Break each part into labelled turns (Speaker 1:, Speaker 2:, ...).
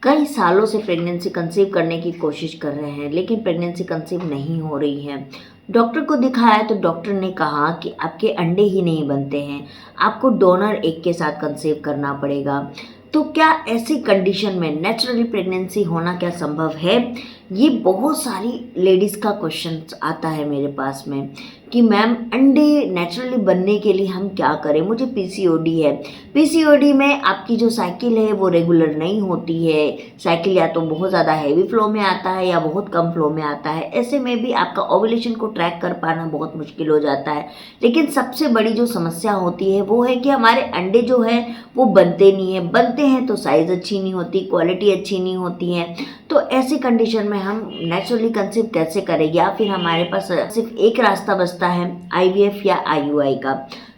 Speaker 1: कई सालों से प्रेगनेंसी कंसीव करने की कोशिश कर रहे हैं लेकिन प्रेगनेंसी कंसीव नहीं हो रही है। डॉक्टर को दिखाया तो डॉक्टर ने कहा कि आपके अंडे ही नहीं बनते हैं, आपको डोनर एग के साथ कंसीव करना पड़ेगा। तो क्या ऐसी कंडीशन में नेचुरली प्रेगनेंसी होना क्या संभव है? ये बहुत सारी लेडीज़ का क्वेश्चन आता है मेरे पास में कि मैम अंडे नेचुरली बनने के लिए हम क्या करें, मुझे पीसीओडी है। पीसीओडी में आपकी जो साइकिल है वो रेगुलर नहीं होती है, साइकिल या तो बहुत ज़्यादा हैवी फ्लो में आता है या बहुत कम फ्लो में आता है। ऐसे में भी आपका ओव्यूलेशन को ट्रैक कर पाना बहुत मुश्किल हो जाता है। लेकिन सबसे बड़ी जो समस्या होती है वो है कि हमारे अंडे जो है वो बनते नहीं है, बनते हैं तो साइज़ अच्छी नहीं होती, क्वालिटी अच्छी नहीं होती है। तो ऐसी कंडीशन में हम नेचुरली कंसीव कैसे करें, या फिर हमारे पास सिर्फ एक रास्ता बचता है आईवीएफ या आईयूआई का।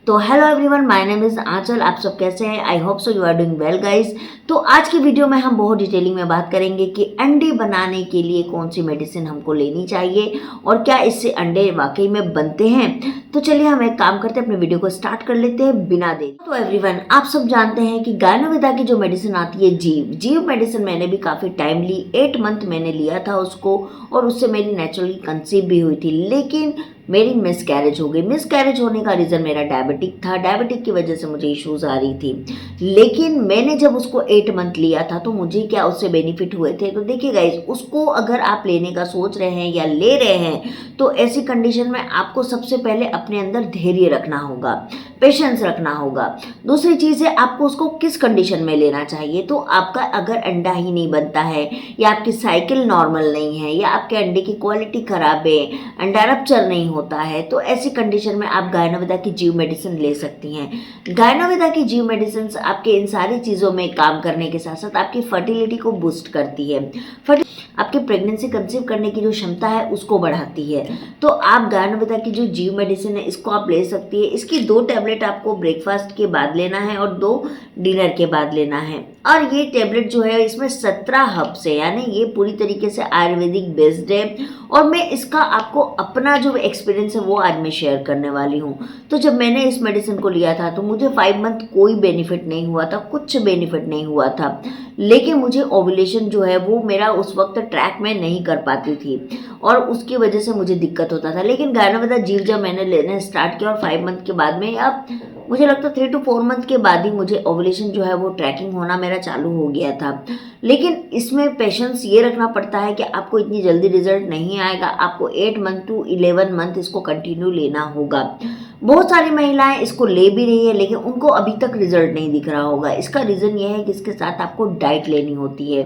Speaker 1: तो hello everyone, my name is Aanchal. आप सब कैसे हैं? I hope so you are doing well guys. तो आज की वीडियो में हम बहुत डिटेलिंग में बात करेंगे कि अंडे बनाने के लिए कौन सी मेडिसिन हमको लेनी चाहिए और क्या इससे अंडे वाकई में बनते हैं। तो चलिए हम एक काम करते हैं, अपने वीडियो को स्टार्ट कर लेते हैं बिना देरी। तो एवरीवन, आप सब जानते हैं कि गायनोविदा की जो मेडिसिन आती है जीव मेडिसिन, मैंने भी काफ़ी टाइम ली, 8 मंथ मैंने लिया था उसको, और उससे मेरी नेचुरली कंसीव भी हुई थी। लेकिन मेरी मिसकैरेज हो गई। मिसकैरेज होने का रीज़न मेरा डायबिटिक था, डायबिटिक की वजह से मुझे इश्यूज आ रही थी। लेकिन मैंने जब उसको 8 मंथ लिया था तो मुझे क्या उससे बेनिफिट हुए थे? तो देखिए गाइस, उसको अगर आप लेने का सोच रहे हैं या ले रहे हैं तो ऐसी कंडीशन में आपको सबसे पहले अपने अंदर धैर्य रखना होगा, पेशेंस रखना होगा। दूसरी चीज़ है, आपको उसको किस कंडीशन में लेना चाहिए। तो आपका अगर अंडा ही नहीं बनता है, या आपकी साइकिल नॉर्मल नहीं है, या आपके अंडे की क्वालिटी खराब है, अंडा रप्चर नहीं होता है, तो ऐसी कंडीशन में आप गायनोविदा की जीव मेडिसिन ले सकती हैं। गायनोविदा की जीव मेडिसिन आपके इन सारी चीज़ों में काम करने के साथ साथ आपकी फर्टिलिटी को बूस्ट करती है, आपकी प्रेगनेंसी कंसीव करने की जो क्षमता है उसको बढ़ाती है। तो आप गायनोविदा की जो जीव मेडिसिन है इसको आप ले सकती है। इसकी 2 टैबलेट आपको ब्रेकफास्ट के बाद लेना है और 2 डिनर के बाद लेना है। और ये टैबलेट जो है इसमें 17 हर्ब्स है, यानी ये पूरी तरीके से आयुर्वेदिक बेस्ड है। और मैं इसका आपको अपना जो एक्सपीरियंस है वो आज मैं शेयर करने वाली हूँ। तो जब मैंने इस मेडिसिन को लिया था तो मुझे 5 मंथ कोई बेनिफिट नहीं हुआ था, कुछ बेनिफिट नहीं हुआ था। लेकिन मुझे ओव्यूलेशन जो है वो मेरा उस वक्त ट्रैक में नहीं कर पाती थी और उसकी वजह से मुझे दिक्कत होता था। लेकिन गायनोविदा जीव जब मैंने लेने स्टार्ट किया और 5 मंथ के बाद में, अब मुझे लगता 3 to 4 मंथ के बाद ही मुझे ओव्यूलेशन जो है वो ट्रैकिंग होना मेरा चालू हो गया था। लेकिन इसमें पेशेंस ये रखना पड़ता है कि आपको इतनी जल्दी रिजल्ट नहीं आएगा, आपको 8 मंथ to 11 मंथ इसको कंटिन्यू लेना होगा। बहुत सारी महिलाएं इसको ले भी रही है लेकिन उनको अभी तक रिजल्ट नहीं दिख रहा होगा। इसका रीज़न ये है कि इसके साथ आपको डाइट लेनी होती है।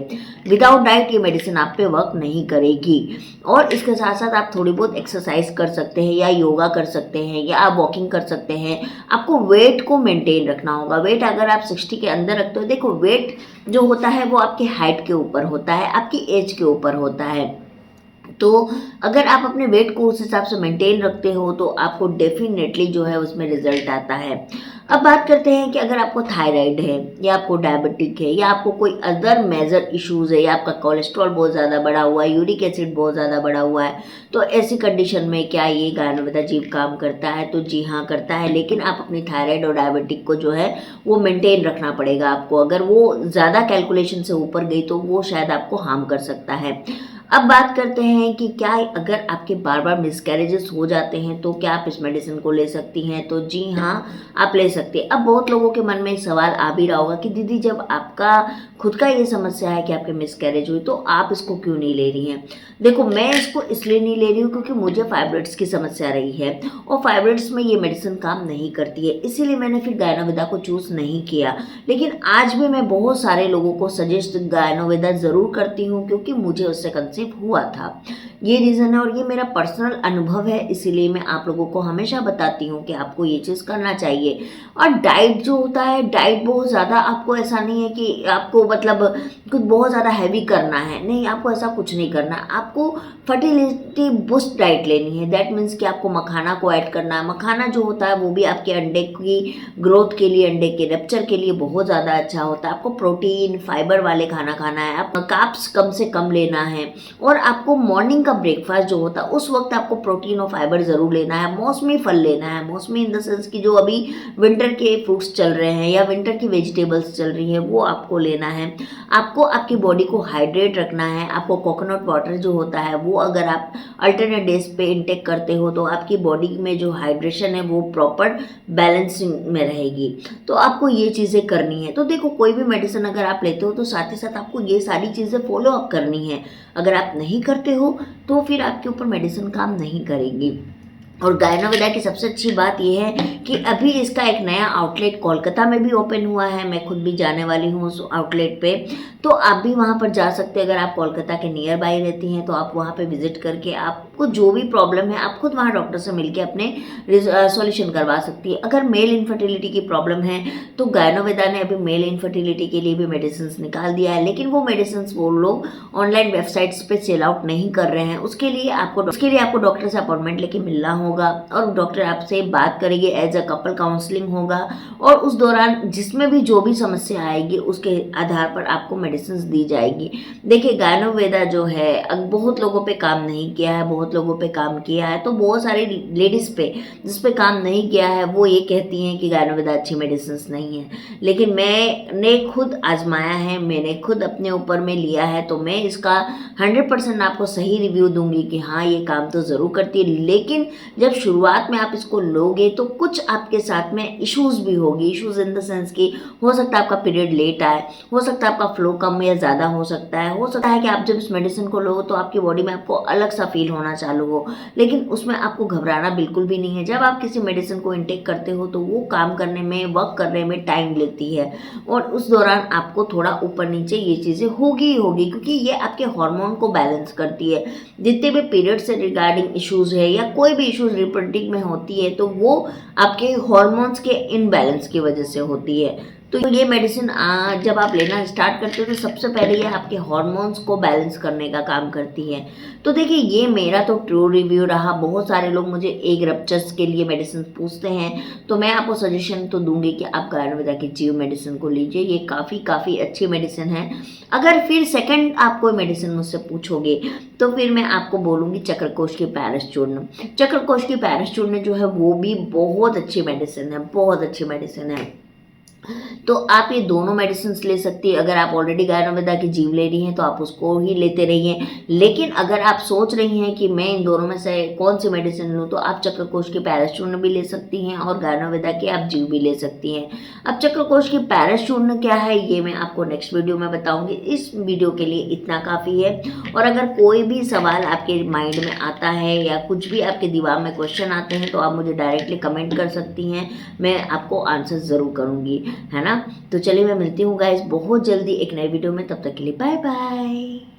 Speaker 1: विदाउट डाइट ये मेडिसिन आप पे वर्क नहीं करेगी। और इसके साथ साथ आप थोड़ी बहुत एक्सरसाइज कर सकते हैं, या योगा कर सकते हैं, या आप वॉकिंग कर सकते हैं। आपको वेट को मेंटेन रखना होगा। वेट अगर आप 60 के अंदर रखते हो, देखो वेट जो होता है वो आपके हाइट के ऊपर होता है, आपकी एज के ऊपर होता है। तो अगर आप अपने वेट को उस हिसाब से मेंटेन रखते हो तो आपको डेफिनेटली जो है उसमें रिजल्ट आता है। अब बात करते हैं कि अगर आपको थायराइड है, या आपको डायबिटिक है, या आपको कोई अदर मेजर इश्यूज़ है, या आपका कोलेस्ट्रॉल बहुत ज़्यादा बढ़ा हुआ है, यूरिक एसिड बहुत ज़्यादा बढ़ा हुआ है, तो ऐसी कंडीशन में क्या ये गायनोविदा जीव काम करता है? तो जी हाँ, करता है। लेकिन आप अपनी थायराइड और डायबिटिक को जो है वो मेंटेन रखना पड़ेगा आपको। अगर वो ज़्यादा कैलकुलेशन से ऊपर गई तो वो शायद आपको हार्म कर सकता है। अब बात करते हैं कि क्या अगर आपके बार बार मिसकैरेजेस हो जाते हैं तो क्या आप इस मेडिसिन को ले सकती हैं? तो जी हाँ, आप ले सकते हैं। अब बहुत लोगों के मन में एक सवाल आ भी रहा होगा कि दीदी, जब आपका खुद का ये समस्या है कि आपके मिसकैरेज हुई तो आप इसको क्यों नहीं ले रही हैं? देखो, मैं इसको इसलिए नहीं ले रही हूँ क्योंकि मुझे फाइब्रॉइड्स की समस्या रही है और फाइब्रॉइड्स में ये मेडिसिन काम नहीं करती है, इसीलिए मैंने फिर गायनोविदा को चूज़ नहीं किया। लेकिन आज भी मैं बहुत सारे लोगों को सजेस्ट गायनोविदा ज़रूर करती हूँ क्योंकि मुझे उससे कंसीव हुआ था। ये रीज़न है और ये मेरा पर्सनल अनुभव है, इसीलिए मैं आप लोगों को हमेशा बताती हूँ कि आपको ये चीज़ करना चाहिए। और डाइट जो होता है, डाइट बहुत ज़्यादा आपको ऐसा नहीं है कि आपको मतलब कुछ बहुत ज़्यादा हैवी करना है, नहीं, आपको ऐसा कुछ नहीं करना। आपको फर्टिलिटी बूस्ट डाइट लेनी है। दैट मीन्स कि आपको मखाना को ऐड करना है। मखाना जो होता है वो भी आपके अंडे की ग्रोथ के लिए, अंडे के रप्चर के लिए बहुत ज़्यादा अच्छा होता है। आपको प्रोटीन फाइबर वाले खाना खाना है, आप कार्ब्स कम से कम लेना है, और आपको मॉर्निंग का का ब्रेकफास्ट जो होता है उस वक्त आपको प्रोटीन और फाइबर ज़रूर लेना है, मौसमी फल लेना है, मौसमी इन द सेंस कि जो अभी विंटर के फ्रूट्स चल रहे हैं या विंटर की वेजिटेबल्स चल रही है वो आपको लेना है। आपको आपकी बॉडी को हाइड्रेट रखना है, आपको कोकोनट वाटर जो होता है वो अगर आप अल्टरनेट डेज पे इंटेक करते हो तो आपकी बॉडी में जो हाइड्रेशन है वो प्रॉपर बैलेंसिंग में रहेगी। तो आपको ये चीज़ें करनी है। तो देखो कोई भी मेडिसिन अगर आप लेते हो तो साथ ही साथ आपको ये सारी चीज़ें फॉलो अप करनी है। अगर आप नहीं करते हो तो फिर आपके ऊपर मेडिसिन काम नहीं करेगी। और गायनोविदा की सबसे अच्छी बात यह है कि अभी इसका एक नया आउटलेट कोलकाता में भी ओपन हुआ है। मैं खुद भी जाने वाली हूँ उस आउटलेट पे, तो आप भी वहाँ पर जा सकते हैं। अगर आप कोलकाता के नियर बाई रहती हैं तो आप वहाँ पे विजिट करके आपको जो भी प्रॉब्लम है आप खुद वहाँ डॉक्टर से मिलके अपने सॉल्यूशन करवा सकती है। अगर मेल इनफर्टिलिटी की प्रॉब्लम है तो गायनोविदा ने अभी मेल इनफर्टिलिटी के लिए भी मेडिसिन निकाल दिया है, लेकिन वो मेडिसिन वो लोग ऑनलाइन वेबसाइट्स पे सेल आउट नहीं कर रहे हैं। उसके लिए आपको डॉक्टर से अपॉइंटमेंट लेके मिलना होगा और डॉक्टर आपसे बात करेंगे, एज अ कपल काउंसलिंग होगा और उस दौरान जिसमें भी जो भी समस्या आएगी उसके आधार पर आपको मेडिसिन दी जाएगी। देखिए गायनोवेदा जो है बहुत लोगों पे काम नहीं किया है, बहुत लोगों पे काम किया है, तो बहुत सारी लेडीज़ पे जिस पे काम नहीं किया है वो ये कहती हैं कि गायनोवेदा अच्छी मेडिसिन नहीं है, लेकिन मैंने खुद आजमाया है, मैंने खुद अपने ऊपर में लिया है, तो मैं इसका 100% आपको सही रिव्यू दूंगी कि हाँ ये काम तो ज़रूर करती है। लेकिन जब शुरुआत में आप इसको लोगे तो कुछ आपके साथ में इश्यूज़ भी होगी। इश्यूज़ इन द सेंस कि हो सकता है आपका पीरियड लेट आए, हो सकता है आपका फ्लो कम या ज़्यादा हो सकता है कि आप जब इस मेडिसिन को लो तो आपकी बॉडी में आपको अलग सा फील होना चालू हो, लेकिन उसमें आपको घबराना बिल्कुल भी नहीं है। जब आप किसी मेडिसिन को इंटेक करते हो तो वो काम करने में, वर्क करने में टाइम लेती है और उस दौरान आपको थोड़ा ऊपर नीचे ये चीज़ें होगी ही होगी, क्योंकि ये आपके हार्मोन को बैलेंस करती है। जितने भी पीरियड से रिगार्डिंग इश्यूज़ है या कोई भी इश्यूज़ रिप्रोडक्टिव में होती है तो वो आपके हार्मोन्स के इनबैलेंस की वजह से होती है। तो ये मेडिसिन जब आप लेना स्टार्ट करते हो तो सबसे पहले ये आपके हार्मोन्स को बैलेंस करने का काम करती है। तो देखिए ये मेरा तो ट्रू रिव्यू रहा। बहुत सारे लोग मुझे एग रप्चर्स के लिए मेडिसिन पूछते हैं, तो मैं आपको सजेशन तो दूंगी कि आप गायनोवेदा की जीव मेडिसिन को लीजिए। ये काफ़ी अच्छी मेडिसिन है। अगर फिर सेकंड आप कोई मेडिसिन मुझसे पूछोगे तो फिर मैं आपको बोलूँगी चक्रकोश की पैरिस चूर्ण। चक्रकोश की पैरिस चूर्ण जो है वो भी बहुत अच्छी मेडिसिन है, बहुत अच्छी मेडिसिन है। तो आप ये दोनों मेडिसिन ले सकती है। अगर आप ऑलरेडी गायनोवेदा की जीव ले रही हैं तो आप उसको ही लेते रहिए, लेकिन अगर आप सोच रही हैं कि मैं इन दोनों में से कौन सी मेडिसिन लूँ तो आप चक्रकोश की पैरिस चूर्ण भी ले सकती हैं और गायनोवेदा की आप जीव भी ले सकती हैं। अब चक्रकोश की पैरिस चूर्ण क्या है ये मैं आपको नेक्स्ट वीडियो में बताऊँगी। इस वीडियो के लिए इतना काफ़ी है। और अगर कोई भी सवाल आपके माइंड में आता है या कुछ भी आपके दिमाग में क्वेश्चन आते हैं तो आप मुझे डायरेक्टली कमेंट कर सकती हैं, मैं आपको आंसर ज़रूर करूँगी, है ना। तो चलिए मैं मिलती हूँ गाइस बहुत जल्दी एक नए वीडियो में, तब तक के लिए बाय बाय।